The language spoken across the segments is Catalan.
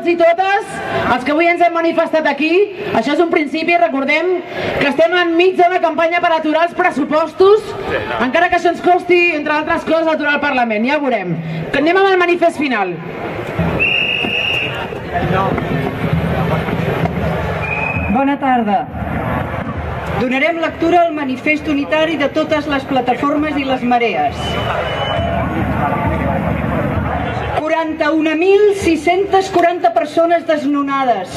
tots i totes els que avui ens hem manifestat aquí. Això és un principi, recordem que estem enmig d'una campanya per aturar els pressupostos, encara que això ens costi, entre altres coses, aturar el Parlament. Ja ho veurem. Anem amb el manifest final. Bona tarda. Donarem lectura al manifest unitari de totes les plataformes i les marees. 41.640 persones desnonades,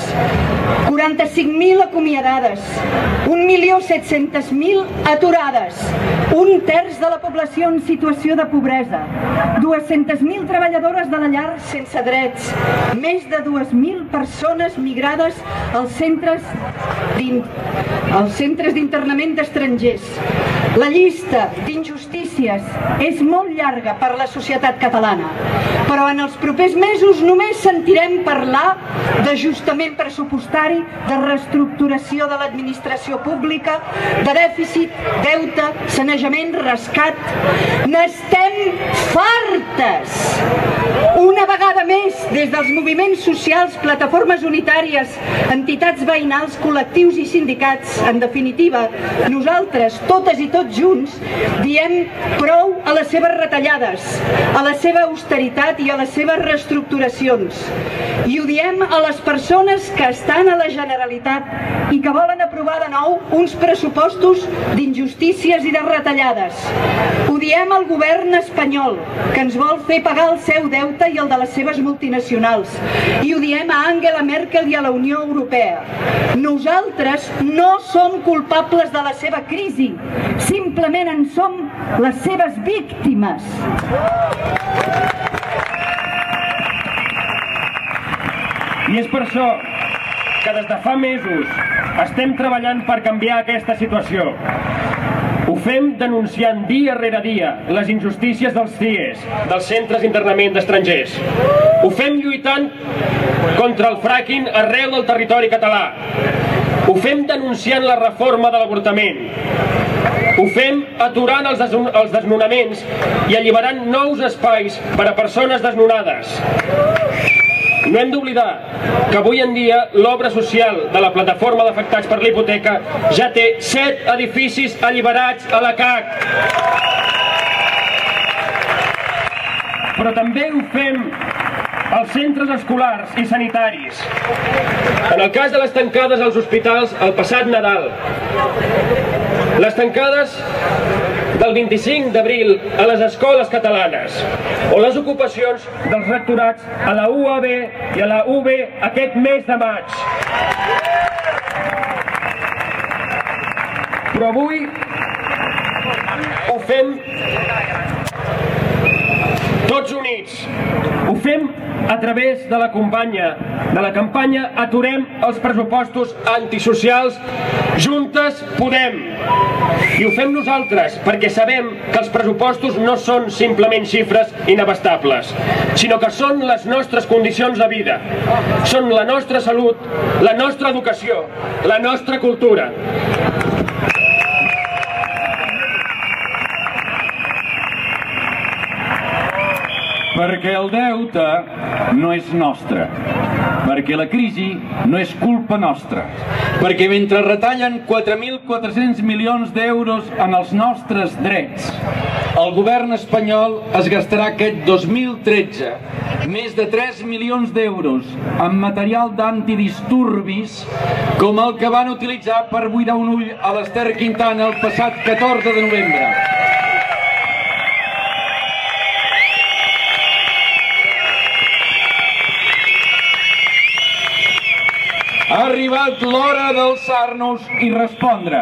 45.000 acomiadades, 1.700.000 aturades, un terç de la població en situació de pobresa, 200.000 treballadores de la llar sense drets, més de 2.000 persones migrades als centres d'internament d'estrangers. La llista d'injustícies és molt llarga per la societat catalana, però en els propers mesos només sentirem parlar d'ajustament pressupostari, de reestructuració de l'administració pública, de dèficit, deute, sanejament, rescat. N'estem fartes! Una vegada més, des dels moviments socials, plataformes unitàries, entitats veïnals, col·lectius i sindicats, en definitiva, nosaltres, totes i tots junts, diem prou a les seves retallades, a la seva austeritat i a les seves reestructuracions. I ho diem a les persones que estan a la Generalitat i que volen aprovar de nou uns pressupostos d'injustícies i de retallades. Ho diem al govern espanyol, que ens vol fer pagar el seu deute i el de les seves multinacionals. I ho diem a Angela Merkel i a la Unió Europea. Nosaltres no som culpables de la seva crisi, simplement en som les seves víctimes. I és per això que des de fa mesos estem treballant per canviar aquesta situació. Ho fem denunciant dia rere dia les injustícies dels CIEs, dels centres d'internament d'estrangers. Ho fem lluitant contra el fracking arreu del territori català. Ho fem denunciant la reforma de l'avortament. Ho fem aturant els desnonaments i alliberant nous espais per a persones desnonades. No hem d'oblidar que avui en dia l'obra social de la plataforma d'afectats per la hipoteca ja té 7 edificis alliberats a la CAC. Però també ho fem als centres escolars i sanitaris. En el cas de les tancades als hospitals el passat Nadal, les tancades del 25 d'abril a les escoles catalanes, o les ocupacions dels rectorats a la UAB i a la UB aquest mes de maig. Però avui ho fem tots units. Ho fem a través de la campanya Aturem els pressupostos antisocials, Juntes Podem. I ho fem nosaltres perquè sabem que els pressupostos no són simplement xifres inabastables, sinó que són les nostres condicions de vida, són la nostra salut, la nostra educació, la nostra cultura. Perquè el deute no és nostre, perquè la crisi no és culpa nostra, perquè mentre retallen 4.400 milions d'euros en els nostres drets, el govern espanyol es gastarà aquest 2013 més de 3 milions d'euros en material d'antidisturbis com el que van utilitzar per buidar un ull a l'Ester Quintana el passat 14 de novembre. Ha arribat l'hora d'alçar-nos i respondre.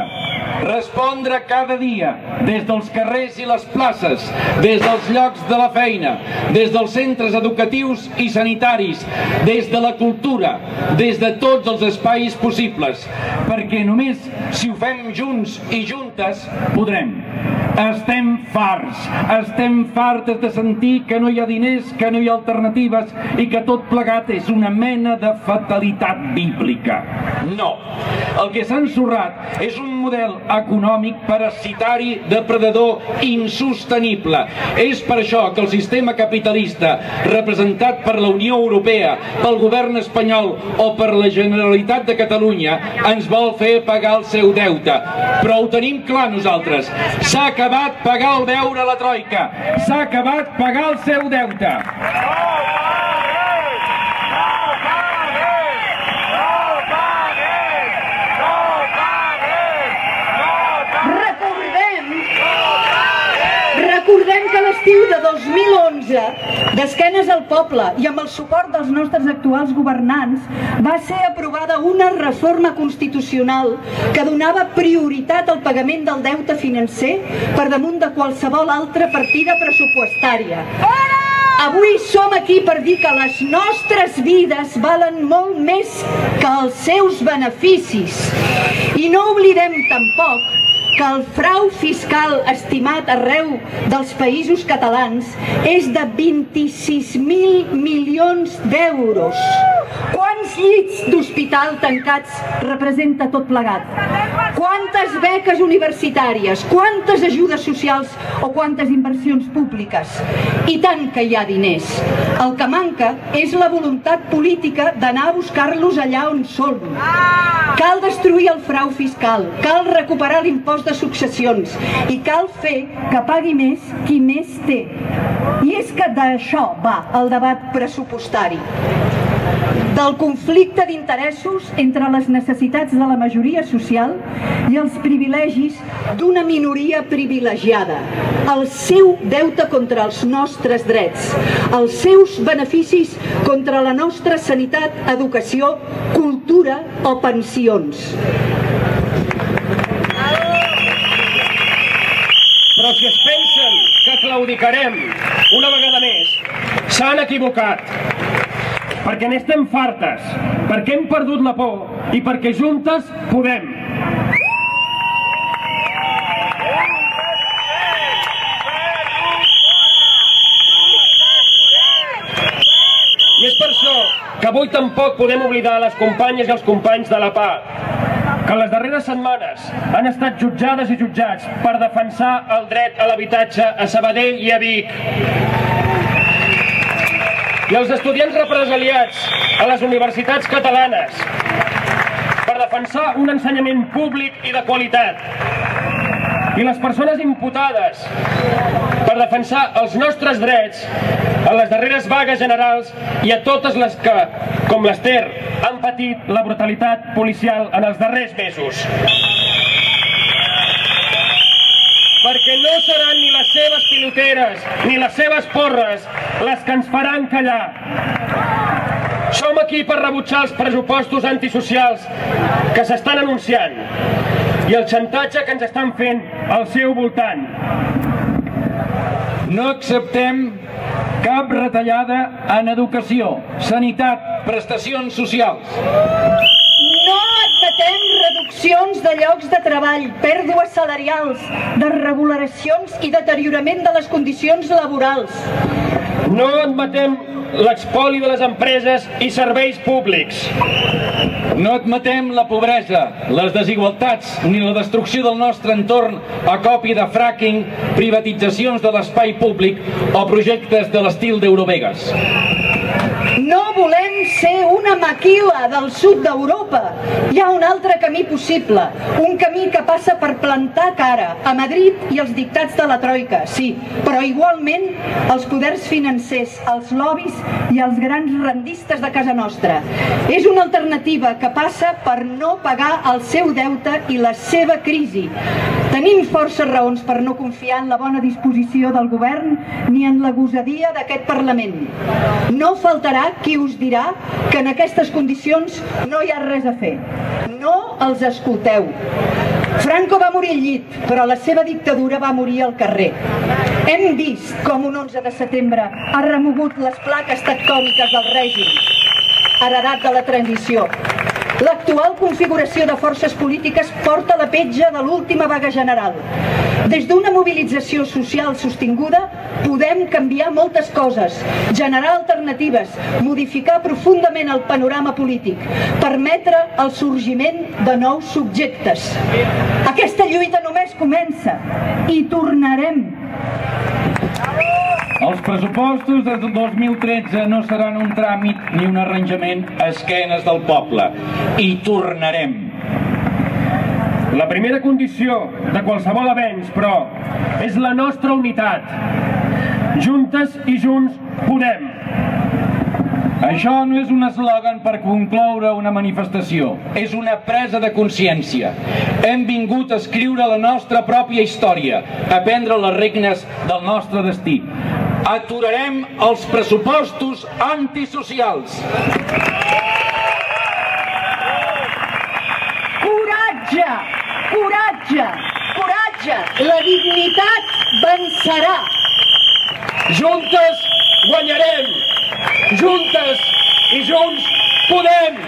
Respondre cada dia, des dels carrers i les places, des dels llocs de la feina, des dels centres educatius i sanitaris, des de la cultura, des de tots els espais possibles, perquè només si ho fem junts i juntes podrem. Estem fartes de sentir que no hi ha diners, que no hi ha alternatives i que tot plegat és una mena de fatalitat bíblica. No, el que s'ha ensorrat és un model econòmic parasitari, depredador, insostenible. És per això que el sistema capitalista, representat per la Unió Europea, pel govern espanyol o per la Generalitat de Catalunya, ens vol fer pagar el seu deute. Però ho tenim clar nosaltres. S'ha acabat pagar el deure a la Troika. S'ha acabat pagar el seu deute. Recordem que l'estiu de 2011, d'esquenes al poble i amb el suport dels nostres actuals governants, va ser aprovada una reforma constitucional que donava prioritat al pagament del deute financer per damunt de qualsevol altra partida pressupostària. Avui som aquí per dir que les nostres vides valen molt més que els seus beneficis. I no oblidem tampoc que el frau fiscal estimat arreu dels països catalans és de 26.000 milions d'euros. Quants llits d'hospital tancats representa tot plegat? Quantes beques universitàries? Quantes ajudes socials o quantes inversions públiques? I tant que hi ha diners. El que manca és la voluntat política d'anar a buscar-los allà on són. Cal destruir el frau fiscal, cal recuperar l'impost de successions i cal fer que pagui més qui més té. I és que d'això va el debat pressupostari. Del conflicte d'interessos entre les necessitats de la majoria social i els privilegis d'una minoria privilegiada, el seu deute contra els nostres drets, els seus beneficis contra la nostra sanitat, educació, cultura o pensions. Però si es pensen que claudicarem una vegada més, s'han equivocat. Perquè n'estem fartes, perquè hem perdut la por i perquè juntes podem. I és per això que avui tampoc podem oblidar les companyes i els companys de la PA, que en les darreres setmanes han estat jutjades i jutjats per defensar el dret a l'habitatge a Sabadell i a Vic. I els estudiants represaliats a les universitats catalanes per defensar un ensenyament públic i de qualitat. I les persones imputades per defensar els nostres drets a les darreres vagues generals i a totes les que, com l'Ester, han patit la brutalitat policial en els darrers mesos. Perquè no seran ni les seves piloteres ni les seves porres les que ens faran callar. Som aquí per rebutjar els pressupostos antisocials que s'estan anunciant i el xantatge que ens estan fent al seu voltant. No acceptem cap retallada en educació, sanitat, prestacions socials. No admetem reduccions de llocs de treball, pèrdues salarials, desregulacions i deteriorament de les condicions laborals. No admetem l'espoli de les empreses i serveis públics. No admetem la pobresa, les desigualtats ni la destrucció del nostre entorn a copi de fracking, privatitzacions de l'espai públic o projectes de l'estil d'Eurovegas. No volem ser una maquila del sud d'Europa. Hi ha un altre camí possible, un camí que passa per plantar cara a Madrid i els dictats de la Troika, sí, però igualment els poders financers, els lobbies i els grans rendistes de casa nostra. És una alternativa que passa per no pagar el seu deute i la seva crisi. Tenim forces raons per no confiar en la bona disposició del govern ni en la gosadia d'aquest Parlament. No faltarà qui us dirà que en aquestes condicions no hi ha res a fer. No els escolteu. Franco va morir al llit, però la seva dictadura va morir al carrer. Hem vist com un 11 de setembre ha remogut les plaques tectòniques del règim, heredat de la transició. L'actual configuració de forces polítiques porta la petja de l'última vaga general. Des d'una mobilització social sostinguda podem canviar moltes coses, generar alternatives, modificar profundament el panorama polític, permetre el sorgiment de nous subjectes. Aquesta lluita només comença i tornarem. Els pressupostos des del 2013 no seran un tràmit ni un arranjament a esquenes del poble. I tornarem. La primera condició de qualsevol avenç, però, és la nostra unitat. Juntes i junts podem. Això no és un eslògan per concloure una manifestació, és una presa de consciència. Hem vingut a escriure la nostra pròpia història, a prendre les regnes del nostre destí. Aturarem els pressupostos antisocials. Coratge! Coratge! Coratge! La dignitat vencerà! Juntes guanyarem! Juntes i junts podem!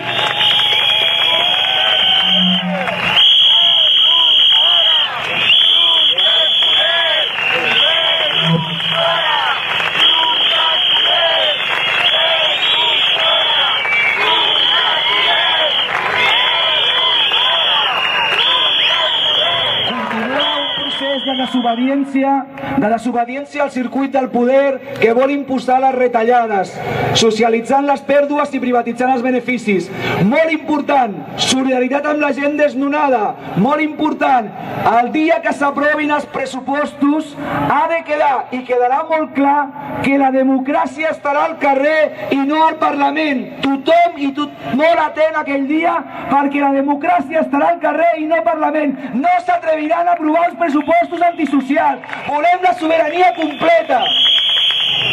de desobediència al circuit del poder que vol imposar les retallades, socialitzant les pèrdues i privatitzant els beneficis. Molt important, solidaritat amb la gent desnonada. Molt important, el dia que s'aprovin els pressupostos ha de quedar, i quedarà molt clar, que la democràcia estarà al carrer i no al Parlament. Tothom i molt atent aquell dia, perquè la democràcia estarà al carrer i no al Parlament. No s'atreviran a aprovar els pressupostos antisocials. Volem la sobirania completa.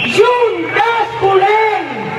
Juntes volem!